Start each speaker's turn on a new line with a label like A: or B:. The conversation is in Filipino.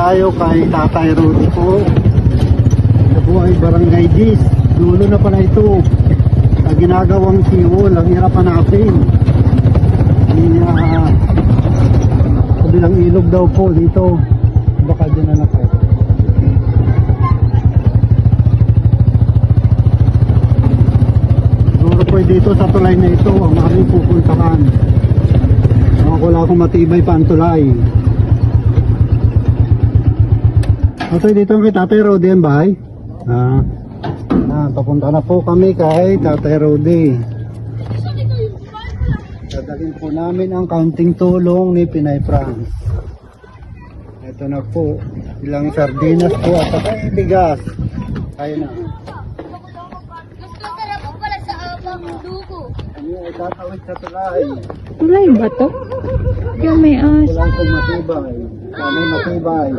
A: tayo kay Tatay Rudy po. Ito po ay Barangay Gis. Dulo na pala ito. Sa ginagawang siwol, ang hirap hanapin. Kabilang ilog daw po dito. Baka dyan na nakaw. Siguro po dito sa tulay na ito ang aming pupuntahan. Wala akong matibay pa ang tulay. Ito dito kay Tatay Rudy ang bahay. Papunta na po kami kay Tatay Rudy. Dadalhin po namin ang kaunting tulong ni Pinay France. Ito na po, ilang sardinas po at saka bigas. Kaya na.
B: Mas masarap po pala sa abang duko.
A: Kami ay tatawid sa tulay.
C: Tulay ba to? Yung may as.
A: Wala akong matibay. Kami matibay.